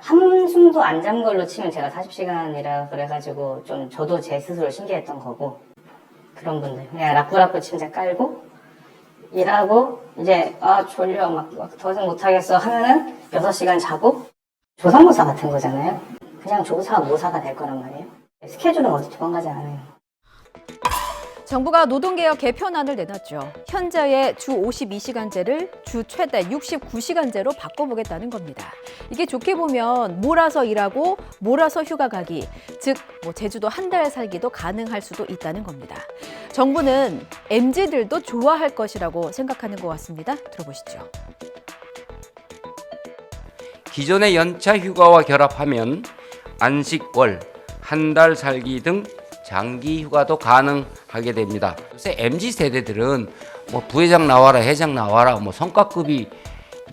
한숨도 안 잔 걸로 치면 제가 40시간이라 그래가지고 좀 저도 제 스스로 신기했던 거고, 그런 분들 그냥 라꾸라꾸 침대 깔고 일하고 이제 졸려 막 더 이상 못하겠어 하면은 6시간 자고 조선모사 같은 거잖아요. 그냥 조사 모사가 될 거란 말이에요. 스케줄은 어디 도망가지 않아요. 정부가 노동개혁 개편안을 내놨죠. 현재의 주 52시간제를 주 최대 69시간제로 바꿔보겠다는 겁니다. 이게 좋게 보면 몰아서 일하고 몰아서 휴가 가기, 즉 제주도 한 달 살기도 가능할 수도 있다는 겁니다. 정부는 MZ들도 좋아할 것이라고 생각하는 것 같습니다. 들어보시죠. 기존의 연차 휴가와 결합하면 안식월, 한 달 살기 등 장기 휴가도 가능하게 됩니다. 요새 MZ 세대들은 부회장 나와라, 회장 나와라, 성과급이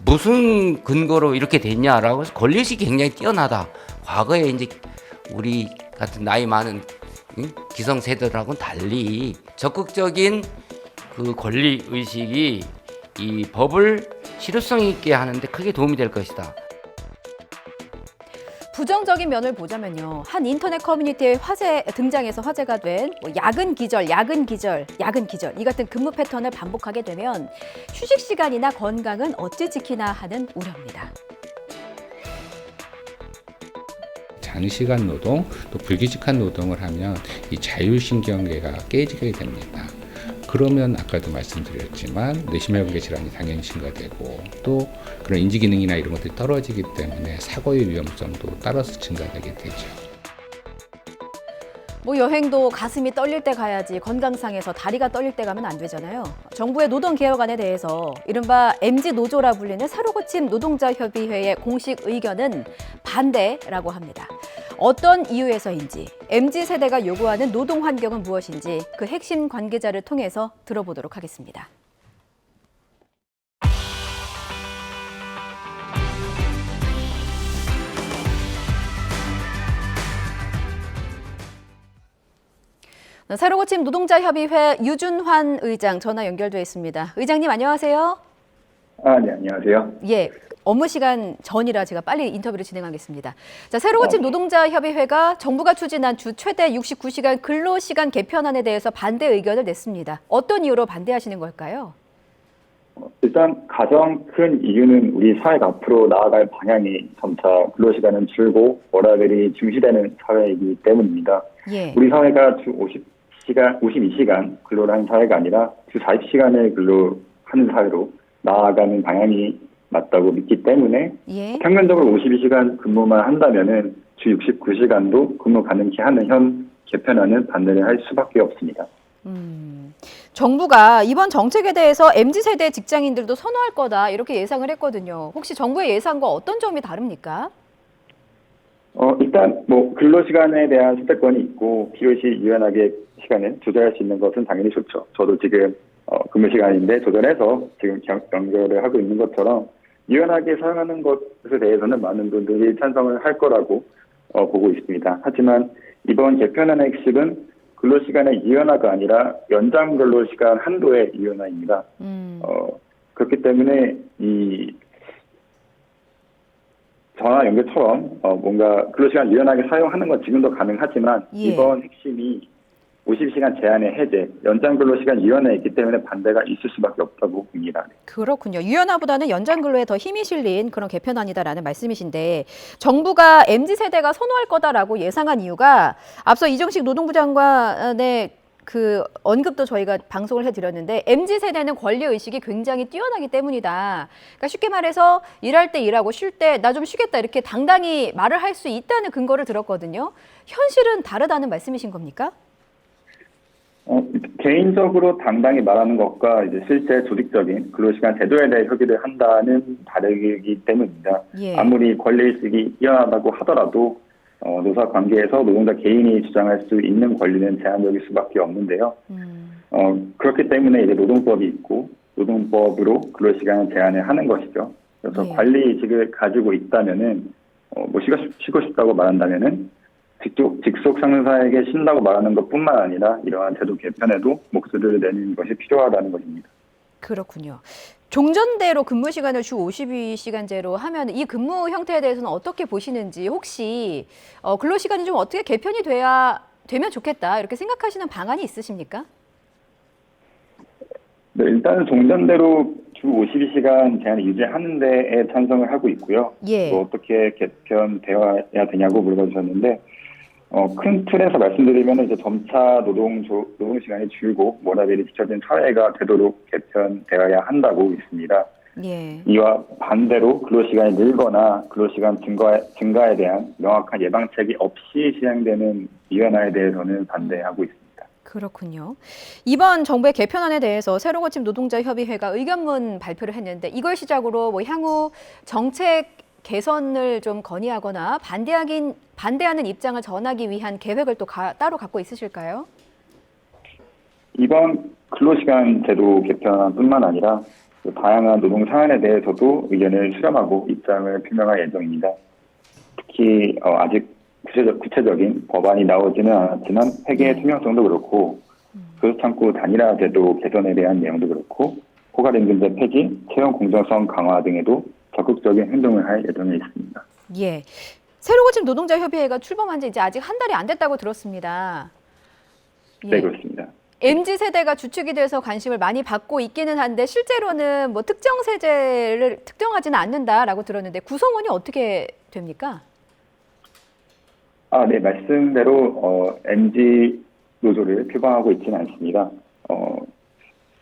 무슨 근거로 이렇게 됐냐라고 해서 권리의식이 굉장히 뛰어나다. 과거에 이제 우리 같은 나이 많은 기성 세대들하고는 달리 적극적인 그 권리의식이 이 법을 실효성 있게 하는데 크게 도움이 될 것이다. 부정적인 면을 보자면요. 한 인터넷 커뮤니티에 등장해서 화제가 된 야근 기절 이 같은 근무 패턴을 반복하게 되면 휴식 시간이나 건강은 어찌 지키나 하는 우려입니다. 장시간 노동, 또 불규칙한 노동을 하면 이 자율신경계가 깨지게 됩니다. 그러면 아까도 말씀드렸지만 뇌심혈관계 질환이 당연히 증가되고 또 그런 인지기능이나 이런 것들이 떨어지기 때문에 사고의 위험성도 따라서 증가되게 되죠. 여행도 가슴이 떨릴 때 가야지 건강상에서 다리가 떨릴 때 가면 안 되잖아요. 정부의 노동개혁안에 대해서 이른바 MZ노조라 불리는 새로고침 노동자협의회의 공식 의견은 반대라고 합니다. 어떤 이유에서인지, MZ세대가 요구하는 노동 환경은 무엇인지 그 핵심 관계자를 통해서 들어보도록 하겠습니다. 새로고침 노동자협의회 유준환 의장 전화 연결돼 있습니다. 의장님 안녕하세요. 네, 안녕하세요. 예, 업무 시간 전이라 제가 빨리 인터뷰를 진행하겠습니다. 자, 새로고침 노동자협의회가 정부가 추진한 주 최대 69시간 근로시간 개편안에 대해서 반대 의견을 냈습니다. 어떤 이유로 반대하시는 걸까요? 일단 가장 큰 이유는 우리 사회가 앞으로 나아갈 방향이 점차 근로시간은 줄고 워라밸이 중시되는 사회이기 때문입니다. 예. 우리 사회가 주 52시간 근로를 하는 사회가 아니라 주 40시간을 근로하는 사회로 나아가는 방향이 맞다고 믿기 때문에 예. 평균적으로 52시간 근무만 한다면은 주 69시간도 근무 가능케 하는 현 개편안은 반대를 할 수밖에 없습니다. 정부가 이번 정책에 대해서 MZ세대 직장인들도 선호할 거다 이렇게 예상을 했거든요. 혹시 정부의 예상과 어떤 점이 다릅니까? 일단 근로시간에 대한 선택권이 있고 필요시 유연하게 시간을 조절할 수 있는 것은 당연히 좋죠. 저도 지금 근무시간인데 조절해서 지금 연결을 하고 있는 것처럼 유연하게 사용하는 것에 대해서는 많은 분들이 찬성을 할 거라고 보고 있습니다. 하지만 이번 개편안의 핵심은 근로시간의 유연화가 아니라 연장 근로시간 한도의 유연화입니다. 그렇기 때문에 이 전화 연결처럼 뭔가 근로시간 유연하게 사용하는 건 지금도 가능하지만 예. 이번 핵심이 52시간 제한의 해제, 연장 근로시간 유연화에 있기 때문에 반대가 있을 수밖에 없다고 봅니다. 그렇군요. 유연화보다는 연장 근로에 더 힘이 실린 그런 개편안이다라는 말씀이신데 정부가 MZ세대가 선호할 거다라고 예상한 이유가 앞서 이정식 노동부 장관의 그 언급도 저희가 방송을 해드렸는데 MZ세대는 권리의식이 굉장히 뛰어나기 때문이다. 그러니까 쉽게 말해서 일할 때 일하고 쉴 때 나 좀 쉬겠다 이렇게 당당히 말을 할 수 있다는 근거를 들었거든요. 현실은 다르다는 말씀이신 겁니까? 개인적으로 당당히 말하는 것과 이제 실제 조직적인 근로시간 제도에 대해 협의를 한다는 다르기 때문입니다. 예. 아무리 권리의식이 뛰어나다고 하더라도 노사 관계에서 노동자 개인이 주장할 수 있는 권리는 제한적일 수밖에 없는데요. 그렇기 때문에 이제 노동법이 있고 노동법으로 근로시간을 제한을 하는 것이죠. 그래서 예. 관리의식을 가지고 있다면은 쉬고 싶다고 말한다면은 직속 상사에게 쉰다고 말하는 것뿐만 아니라 이러한 제도 개편에도 목소리를 내는 것이 필요하다는 것입니다. 그렇군요. 종전대로 근무 시간을 주 52시간제로 하면 이 근무 형태에 대해서는 어떻게 보시는지, 혹시 근로 시간이 좀 어떻게 개편이 되면 좋겠다 이렇게 생각하시는 방안이 있으십니까? 네, 일단은 종전대로 주 52시간 제한을 유지하는 데에 찬성을 하고 있고요. 예. 또 어떻게 개편되어야 되냐고 물어보셨는데, 큰 틀에서 말씀드리면 이제 점차 노동 시간이 줄고 워라밸이 지켜진 사회가 되도록 개편되어야 한다고 있습니다. 예. 이와 반대로 근로시간이 늘거나 근로시간 증가에 대한 명확한 예방책이 없이 시행되는 유연화에 대해서는 반대하고 있습니다. 그렇군요. 이번 정부의 개편안에 대해서 새로 고침 노동자 협의회가 의견문 발표를 했는데 이걸 시작으로 뭐 향후 정책 개선을 좀 건의하거나 반대하는 입장을 전하기 위한 계획을 또 따로 갖고 있으실까요? 이번 근로시간 제도 개편뿐만 아니라 그 다양한 노동 사안에 대해서도 의견을 수렴하고 입장을 표명할 예정입니다. 특히 아직 구체적인 법안이 나오지는 않았지만 회계의 투명성도 그렇고 교섭창구 단일화 제도 개선에 대한 내용도 그렇고 포괄임금제 폐지, 채용 공정성 강화 등에도 적극적인 행동을 할 예정에 있습니다. 예. 새로 고침 노동자 협의회가 출범한 지 이제 아직 한 달이 안 됐다고 들었습니다. 예. 네, 그렇습니다. MZ세대가 주축이 돼서 관심을 많이 받고 있기는 한데 실제로는 뭐 특정 세대를 특정하지는 않는다라고 들었는데 구성원이 어떻게 됩니까? 네, 말씀대로 MZ 노조를 표방하고 있지는 않습니다.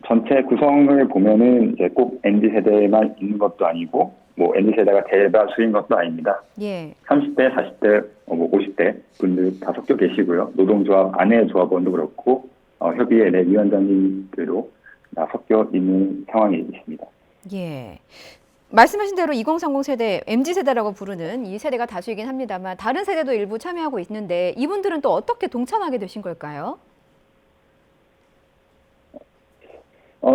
전체 구성을 보면은 이제 꼭 MZ 세대만 있는 것도 아니고, 뭐 MZ 세대가 대다수인 것도 아닙니다. 예. 30대, 40대, 50대 분들 다 섞여 계시고요. 노동조합 안에 조합원도 그렇고, 협의회 내 위원장님들도 다 섞여 있는 상황이 있습니다. 예. 말씀하신 대로 2030 세대, MZ 세대라고 부르는 이 세대가 다수이긴 합니다만 다른 세대도 일부 참여하고 있는데 이분들은 또 어떻게 동참하게 되신 걸까요?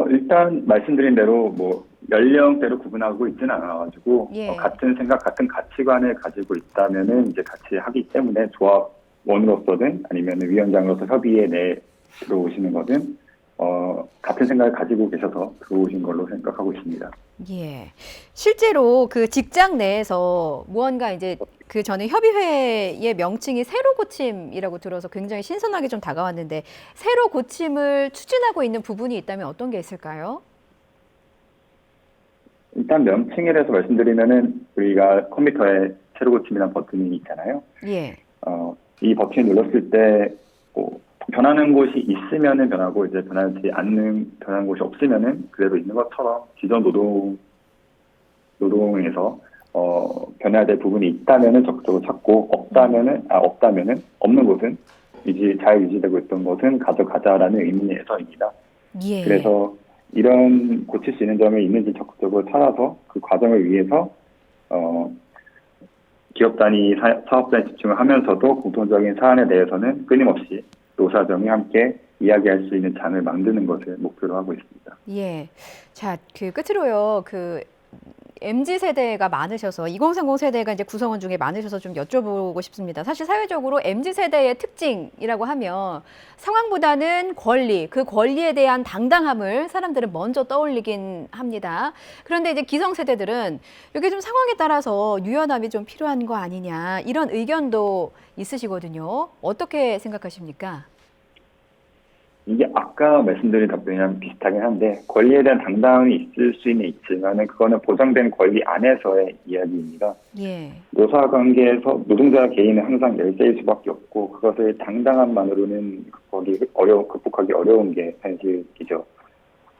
일단 말씀드린 대로 뭐 연령대로 구분하고 있지는 않아가지고 예. 같은 생각, 같은 가치관을 가지고 있다면은 이제 같이 하기 때문에 조합원으로서든 아니면 위원장으로서 협의회 내에 들어오시는 거든 같은 생각을 가지고 계셔서 들어오신 걸로 생각하고 있습니다. 예. 실제로 그 직장 내에서 무언가 이제 그 전에 협의회의 명칭이 새로 고침이라고 들어서 굉장히 신선하게 좀 다가왔는데 새로 고침을 추진하고 있는 부분이 있다면 어떤 게 있을까요? 일단 명칭에 대해서 말씀드리면은 우리가 컴퓨터에 새로 고침이라는 버튼이 있잖아요. 예. 이 버튼을 눌렀을 때 변하는 곳이 있으면은 변하고 이제 변하는 곳이 없으면은 그대로 있는 것처럼 기존 노동에서 변해야 될 부분이 있다면은 적극적으로 찾고 없다면은 없는 곳은 잘 유지되고 있던 것은 가져가자라는 의미에서입니다. 예. 그래서 이런 고칠 수 있는 점이 있는지 적극적으로 찾아서 그 과정을 위해서 기업 단위, 사업 단위 집중을 하면서도 공통적인 사안에 대해서는 끊임없이 노사정이 함께 이야기할 수 있는 장을 만드는 것을 목표로 하고 있습니다. 예. 자, 그 끝으로요. 그 MZ 세대가 많으셔서 2030 세대가 이제 구성원 중에 많으셔서 좀 여쭤보고 싶습니다. 사실 사회적으로 MZ 세대의 특징이라고 하면 상황보다는 권리, 그 권리에 대한 당당함을 사람들은 먼저 떠올리긴 합니다. 그런데 이제 기성 세대들은 이게 좀 상황에 따라서 유연함이 좀 필요한 거 아니냐 이런 의견도 있으시거든요. 어떻게 생각하십니까? 이게 아까 말씀드린 답변이랑 비슷하긴 한데 권리에 대한 당당함이 있지만은 그거는 보장된 권리 안에서의 이야기입니다. 예. 노사 관계에서 노동자 개인은 항상 열세일 수밖에 없고 그것을 당당함만으로는 극복하기 어려운 게 현실이죠.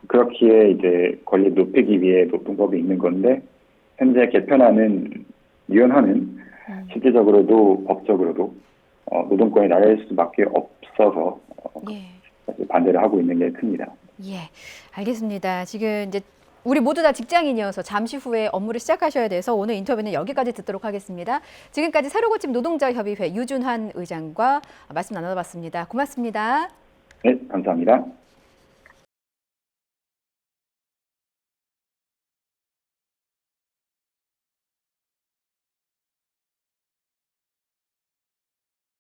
그렇기에 이제 권리 높이기 위해 노동법이 있는 건데 현재 개편안은 유연하는 실질적으로도 법적으로도 노동권이 나를 수밖에 없어서 예. 반대를 하고 있는 게 큽니다. 예, 알겠습니다. 지금 이제 우리 모두 다 직장인이어서 잠시 후에 업무를 시작하셔야 돼서 오늘 인터뷰는 여기까지 듣도록 하겠습니다. 지금까지 새로 고침 노동자 협의회 유준환 의장과 말씀 나눠봤습니다. 고맙습니다. 네, 감사합니다.